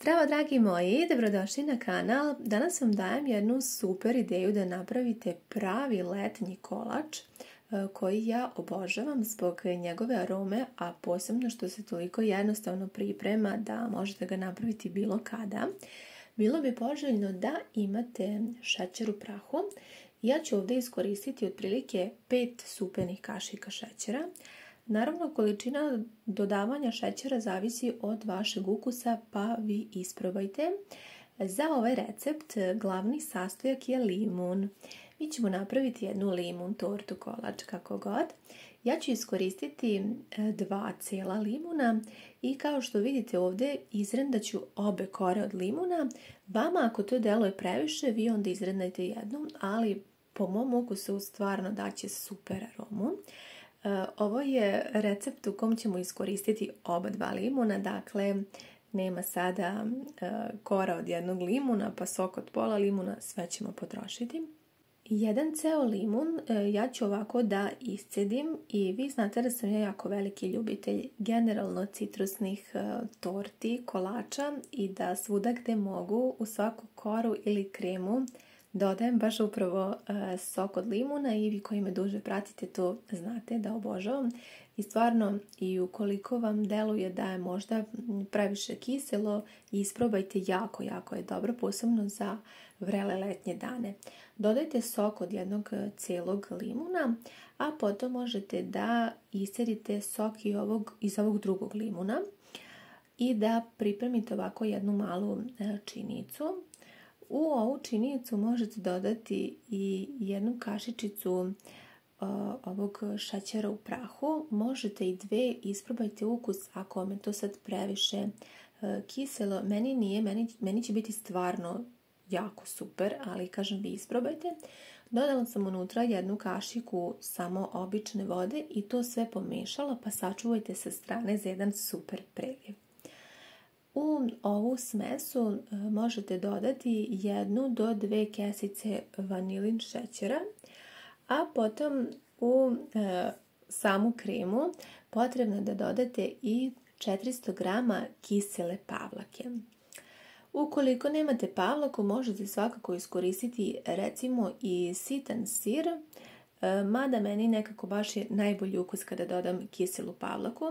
Zdravo dragi moji, dobrodošli na kanal. Danas vam dajem jednu super ideju da napravite pravi letnji kolač koji ja obožavam zbog njegove arome, a posebno što se toliko jednostavno priprema da možete ga napraviti bilo kada. Bilo bi poželjno da imate šećer u prahu. Ja ću ovdje iskoristiti otprilike 5 supenih kašika šećera. Naravno, količina dodavanja šećera zavisi od vašeg ukusa, pa vi isprobajte. Za ovaj recept glavni sastojak je limun. Mi ćemo napraviti jednu limun tortu, kolač, kako god. Ja ću iskoristiti 2 cijela limuna i kao što vidite ovdje izrendat ću obe kore od limuna. Vama ako to deluje previše, vi onda izrendajte jednu, ali po mom ukusu stvarno daće super aromu. Ovo je recept u kom ćemo iskoristiti oba 2 limuna, dakle nema sada kora od jednog limuna pa sok od pola limuna, sve ćemo potrošiti. Jedan ceo limun ja ću ovako da iscedim i vi znate da sam ja jako veliki ljubitelj generalno citrusnih torti, kolača i da svuda gde mogu u svaku koru ili kremu dodajem baš upravo sok od limuna i vi koji me duže pratite to znate da obožavam. I stvarno i ukoliko vam deluje da je možda previše kiselo, isprobajte, jako je dobro, posebno za vrele letnje dane. Dodajte sok od jednog cijelog limuna, a potom možete da iscedite sok i iz ovog drugog limuna i da pripremite ovako jednu malu činicu. U ovu činicu možete dodati i jednu kašičicu ovog šećera u prahu. Možete i 2, isprobajte ukus ako vam je to sad previše kiselo. Meni nije, meni će biti stvarno jako super, ali kažem vi isprobajte. Dodala sam unutra jednu kašiku samo obične vode i to sve pomešala, pa sačuvajte sa strane za jedan super preliv. U ovu smesu možete dodati 1 do 2 kesice vanilin šećera, a potom u samu kremu potrebno je da dodate i 400 g kisele pavlake. Ukoliko nemate pavlaku, možete svakako iskoristiti recimo i sitan sir, mada meni nekako baš je najbolji ukus kada dodam kiselu pavlaku.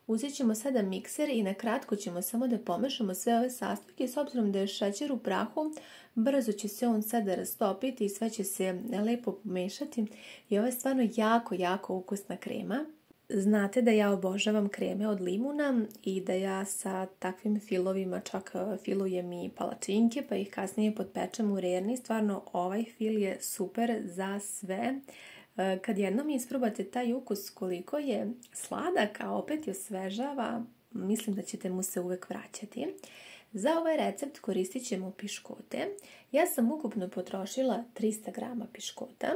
Uzet ćemo sada mikser i na kratko ćemo samo da pomešamo sve ove sastojke. S obzirom da je šećer u prahu, brzo će se on sada rastopiti i sve će se lepo pomešati. I ovo je stvarno jako ukusna krema. Znate da ja obožavam kreme od limuna i da ja sa takvim filovima čak filujem i palačinke, pa ih kasnije potpečem u rerni. Stvarno ovaj fil je super za sve. Kad jednom isprobate taj ukus koliko je sladak, a opet je osvežava, mislim da ćete mu se uvek vraćati. Za ovaj recept koristit ćemo piškote. Ja sam ukupno potrošila 300 g piškota,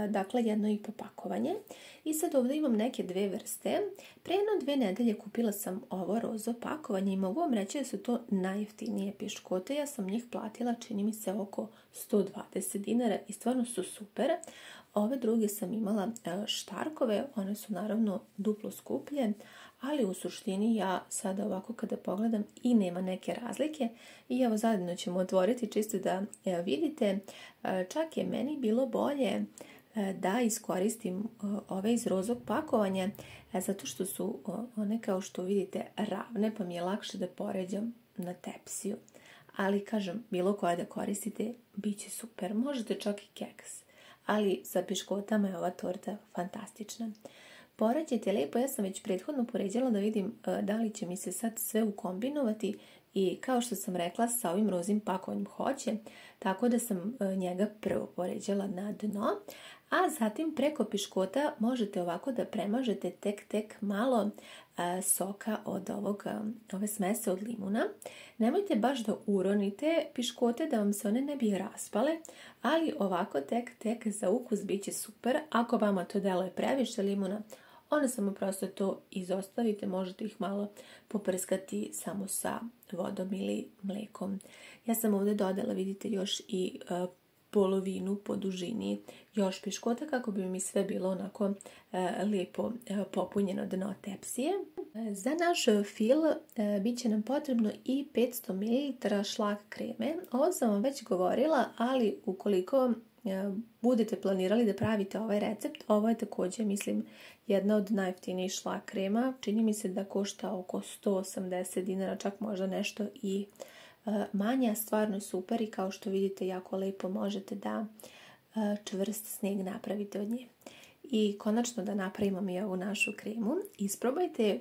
dakle 1,5 pakovanje. I sad ovdje imam neke 2 vrste. Pre 2 nedelje kupila sam ovo rozo pakovanje i mogu vam reći da su to najjeftinije piškote. Ja sam njih platila, čini mi se, oko 120 dinara i stvarno su super. Ove druge sam imala štarkove, one su naravno duplo skuplje, ali u suštini ja sada ovako kada pogledam i nema neke razlike. I evo zajedno ćemo otvoriti čisto da vidite. Čak je meni bilo bolje da iskoristim ove iz rozog pakovanja, zato što su one, kao što vidite, ravne, pa mi je lakše da poređam na tepsiju. Ali kažem, bilo koja da koristite, bit će super. Možete čak i keks, ali sa piškotama je ova torta fantastična. Poređajte lijepo, ja sam već prethodno poređala da vidim da li će mi se sad sve ukombinovati i kao što sam rekla sa ovim rozim pakovanjem hoće, tako da sam njega prvo poređala na dno, a zatim preko piškota možete ovako da premažete tek malo soka od ove smese od limuna. Nemojte baš da uronite piškote da vam se one ne bi raspale, ali ovako tek za ukus bit će super. Ako vama to deluje previše limuna, onda samo prosto to izostavite, možete ih malo poprskati samo sa vodom ili mlekom. Ja sam ovdje dodala, vidite, još i polovinu po dužini još piškota kako bi mi sve bilo onako lijepo popunjeno dno tepsije. Za naš fil bit će nam potrebno i 500 ml šlag kreme. Ovo sam vam već govorila, ali ukoliko budete planirali da pravite ovaj recept, ovo je također, mislim, jedna od najjeftinijih šlag krema. Čini mi se da košta oko 180 dinara, čak možda nešto i manje. Stvarno je super i kao što vidite jako lepo možete da čvrst sneg napravite od nje. I konačno da napravimo mi ovu našu kremu. Isprobajte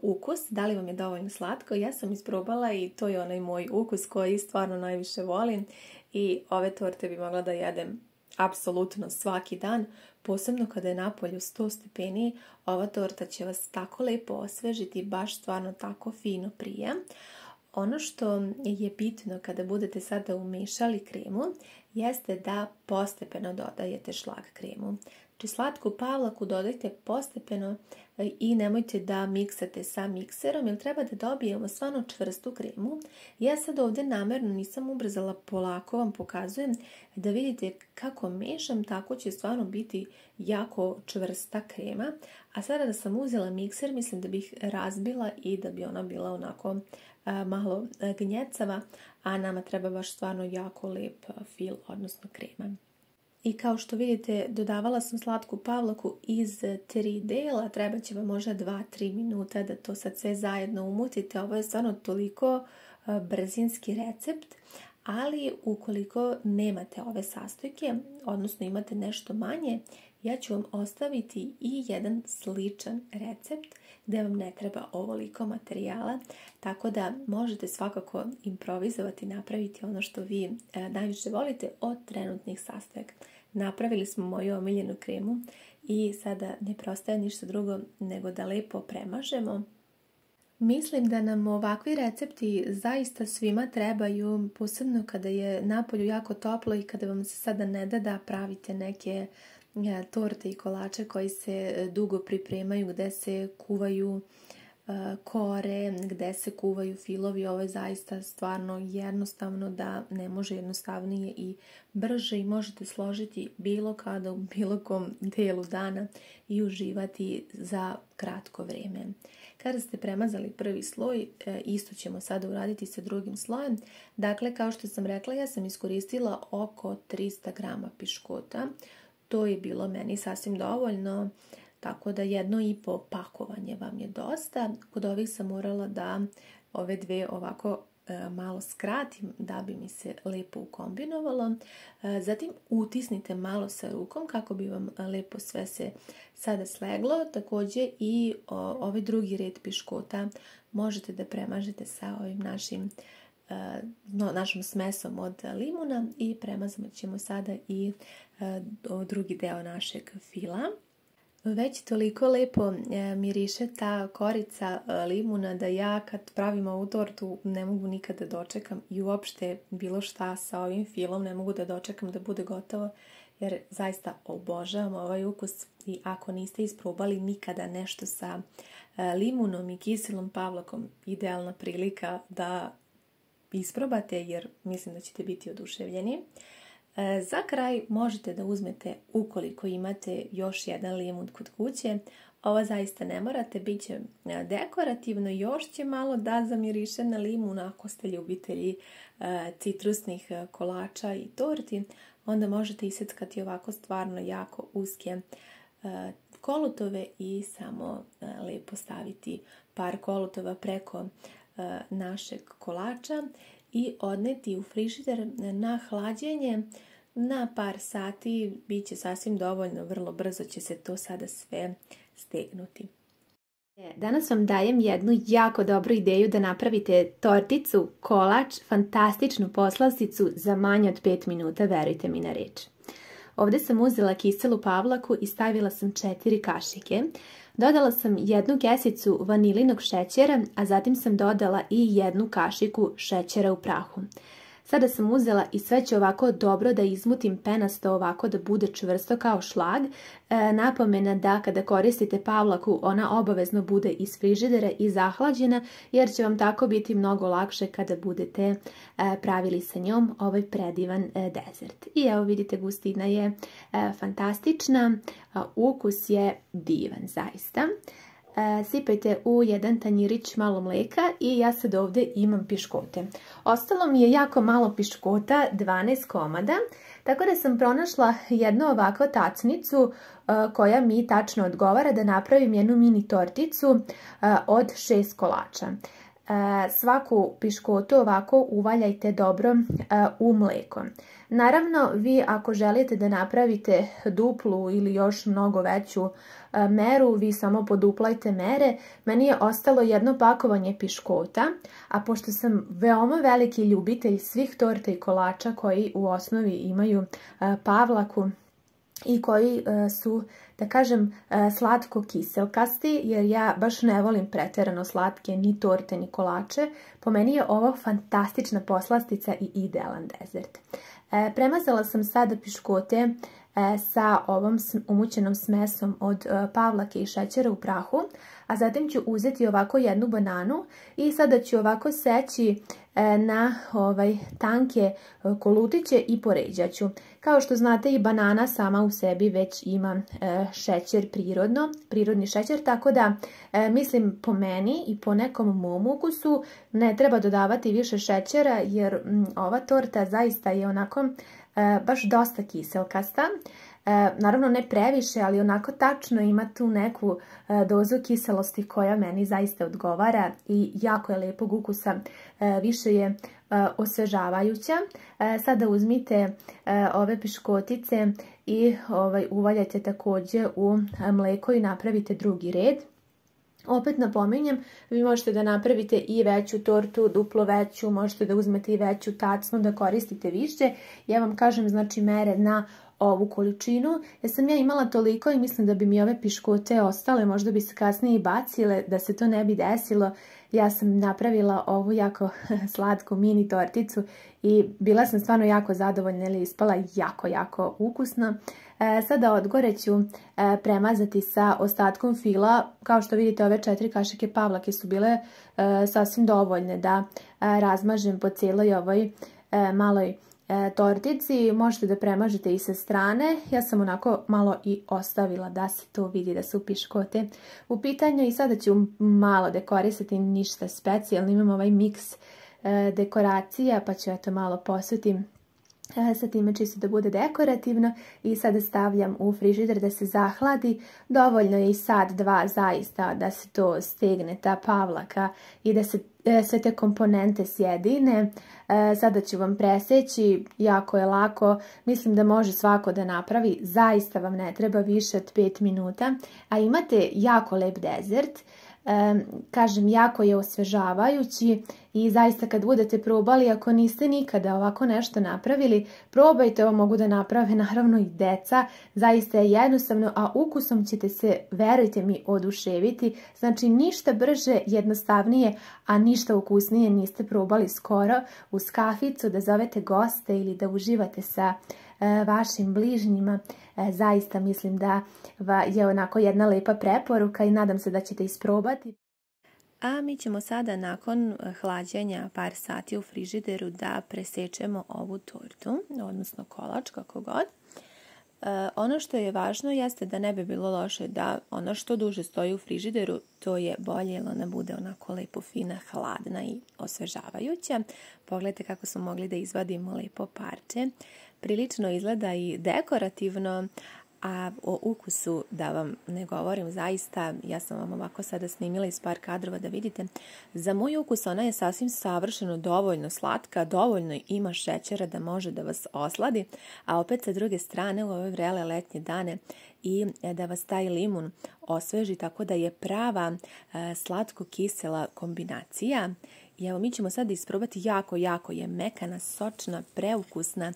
ukus, da li vam je dovoljno slatko. Ja sam isprobala i to je onaj moj ukus koji stvarno najviše volim i ove torte bi mogla da jedem apsolutno svaki dan, posebno kada je napolju 100 stepeni. Ova torta će vas tako lepo osvežiti, baš stvarno tako fino prija. Ono što je bitno kada budete sada umešali kremu jeste da postepeno dodajete šlag kremu. Znači slatku pavlaku dodajte postepeno i nemojte da miksate sa mikserom jer treba da dobijemo stvarno čvrstu kremu. Ja sad ovdje namjerno nisam ubrzala, polako vam pokazujem da vidite kako mešam, tako će stvarno biti jako čvrsta krema. A sada da sam uzela mikser, mislim da bih razbila i da bi ona bila onako malo gnjecava, a nama treba baš stvarno jako lep fil, odnosno krema. I kao što vidite, dodavala sam slatku pavlaku iz 3 dela, treba će vam možda 2-3 minuta da to sad sve zajedno umutite. Ovo je stvarno toliko brzinski recept, ali ukoliko nemate ove sastojke, odnosno imate nešto manje, ja ću vam ostaviti i jedan sličan recept gdje vam ne treba ovoliko materijala, tako da možete svakako improvizovati, napraviti ono što vi najviše volite od trenutnih sastojaka. Napravili smo moju omiljenu kremu i sada ne preostaje ništa drugo nego da lepo premažemo. Mislim da nam ovakvi recepti zaista svima trebaju, posebno kada je napolju jako toplo i kada vam se sada ne da pravite neke torte i kolače koji se dugo pripremaju, gdje se kuvaju kore, gdje se kuvaju filovi. Ovo je zaista stvarno jednostavno, da ne može jednostavnije i brže i možete složiti bilo kada u bilo kom delu dana i uživati za kratko vrijeme. Kada ste premazali prvi sloj, isto ćemo sada uraditi sa drugim slojem. Dakle, kao što sam rekla, ja sam iskoristila oko 300 grama piškota. To je bilo meni sasvim dovoljno, tako da 1,5 pakovanje vam je dosta. Kod ovih sam morala da ove dve ovako malo skratim da bi mi se lepo ukombinovalo. Zatim utisnite malo sa rukom kako bi vam lepo sve se sada sleglo. Također i ovaj drugi red piškota možete da premažete sa ovim našom smesom od limuna i premazat ćemo sada i drugi deo našeg fila. Već toliko lepo miriše ta korica limuna da ja kad pravim ovu tortu ne mogu nikada dočekam i uopšte bilo šta sa ovim filom ne mogu da dočekam da bude gotovo, jer zaista obožavam ovaj ukus i ako niste isprobali nikada nešto sa limunom i kiselom pavlakom, idealna prilika da isprobate jer mislim da ćete biti oduševljeni. Za kraj možete da uzmete, ukoliko imate još jedan limun kod kuće, ovo zaista ne morate, bit će dekorativno, još će malo da zamiriše na limun. Ako ste ljubitelji citrusnih kolača i torti, onda možete iseckati ovako stvarno jako uske kolutove i samo lepo staviti par kolutova preko našeg kolača i odneti u frižider na hlađenje na par sati. Biće sasvim dovoljno, vrlo brzo će se to sada sve stegnuti. Danas vam dajem jednu jako dobru ideju da napravite torticu, kolač, fantastičnu poslasticu za manje od 5 minuta, verujte mi na reč. Ovdje sam uzela kiselu pavlaku i stavila sam 4 kašike. Dodala sam 1 kesicu vanilinog šećera, a zatim sam dodala i 1 kašiku šećera u prahu. Sada sam uzela i sve ću ovako dobro da izmutim penasto, ovako da bude čvrsto kao šlag. Napomena da kada koristite pavlaku ona obavezno bude iz frižidera i zahlađena, jer će vam tako biti mnogo lakše kada budete pravili sa njom ovaj predivan dezert. I evo vidite, gustina je fantastična, ukus je divan zaista. Sipajte u jedan tanjirić malo mlijeka i ja sad ovdje imam piškote. Ostalo mi je jako malo piškota, 12 komada, tako da sam pronašla jednu ovakvu tacnicu koja mi tačno odgovara da napravim jednu mini torticu od 6 kolača. Svaku piškotu ovako uvaljajte dobro u mlijeko. Naravno, vi ako želite da napravite duplu ili još mnogo veću meru, vi samo poduplajte mere. Meni je ostalo jedno pakovanje piškota, a pošto sam veoma veliki ljubitelj svih torta i kolača koji u osnovi imaju pavlaku i koji su, da kažem, slatko-kiselkasti, jer ja baš ne volim pretjerano slatke ni torte ni kolače. Po meni je ovo fantastična poslastica i idealan dezert. Premazala sam sada piškote sa ovom umućenom smesom od pavlake i šećera u prahu, a zatim ću uzeti ovako jednu bananu i sada ću ovako seći na tanke kolutiće i poređat ću. Kao što znate, i banana sama u sebi već ima šećer prirodni šećer, tako da mislim po meni i po nekom mom ukusu ne treba dodavati više šećera, jer ova torta zaista je onako baš dosta kiselkasta. Naravno ne previše, ali onako tačno ima tu neku dozu kiselosti koja meni zaista odgovara i jako je lijepog ukusa, više je osvežavajuća. Sada uzmite ove piškotice i uvaljajte također u mlijeko i napravite drugi red. Opet napominjem, vi možete da napravite i veću tortu, duplo veću, možete da uzmete i veću tacnu, da koristite više. Ja vam kažem znači mere na ovu količinu, jer sam ja imala toliko i mislim da bi mi ove piškote ostale, možda bi se kasnije i bacile, da se to ne bi desilo. Ja sam napravila ovu jako slatku mini torticu i bila sam stvarno jako zadovoljna, jer je ispala jako ukusna. Sada odgore ću premazati sa ostatkom fila. Kao što vidite, ove 4 kašike pavlake su bile sasvim dovoljne da razmažem po cijeloj ovoj maloj tortici. Možete da premažete i sa strane. Ja sam onako malo i ostavila da se to vidi da su piškote u pitanju. I sada ću malo dekorisati, ništa specijalno. Imam ovaj miks dekoracija, pa ću eto malo posutim sa time čisto da bude dekorativno i sada stavljam u frižider da se zahladi. Dovoljno je i sat, dva zaista da se to stegne, ta pavlaka, i da se sve te komponente sjedine. Sada ću vam preseći, jako je lako, mislim da može svako da napravi, zaista vam ne treba više od 5 minuta, a imate jako lep dezert. Kažem, jako je osvežavajući i zaista kad budete probali, ako niste nikada ovako nešto napravili, probajte, ovo mogu da naprave naravno i deca, zaista je jednostavno, a ukusom ćete se, verujte mi, oduševiti. Znači ništa brže, jednostavnije, a ništa ukusnije niste probali skoro, uz kaficu da zovete goste ili da uživate sa vašim bližnjima. Zaista mislim da je onako jedna lepa preporuka i nadam se da ćete isprobati. A mi ćemo sada nakon hlađenja par sati u frižideru da presečemo ovu tortu, odnosno kolač, kako god. Ono što je važno jeste da ne bi bilo loše da ona što duže stoji u frižideru, to je bolje, jer ona bude onako lepo fina, hladna i osvežavajuća. Pogledajte kako smo mogli da izvadimo lepo parče. Prilično izgleda i dekorativno, a o ukusu da vam ne govorim, zaista, ja sam vam ovako sada snimila iz par kadrova da vidite. Za moj ukus ona je sasvim savršeno dovoljno slatka, dovoljno ima šećera da može da vas osladi, a opet sa druge strane u ove vrele letnje dane i da vas taj limun osveži, tako da je prava slatko-kisela kombinacija. I evo, mi ćemo sada isprobati, jako je mekana, sočna, preukusna,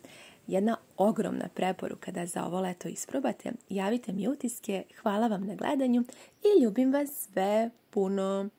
jedna ogromna preporuka da za ovo leto isprobate. Javite mi utiske, hvala vam na gledanju i ljubim vas sve puno.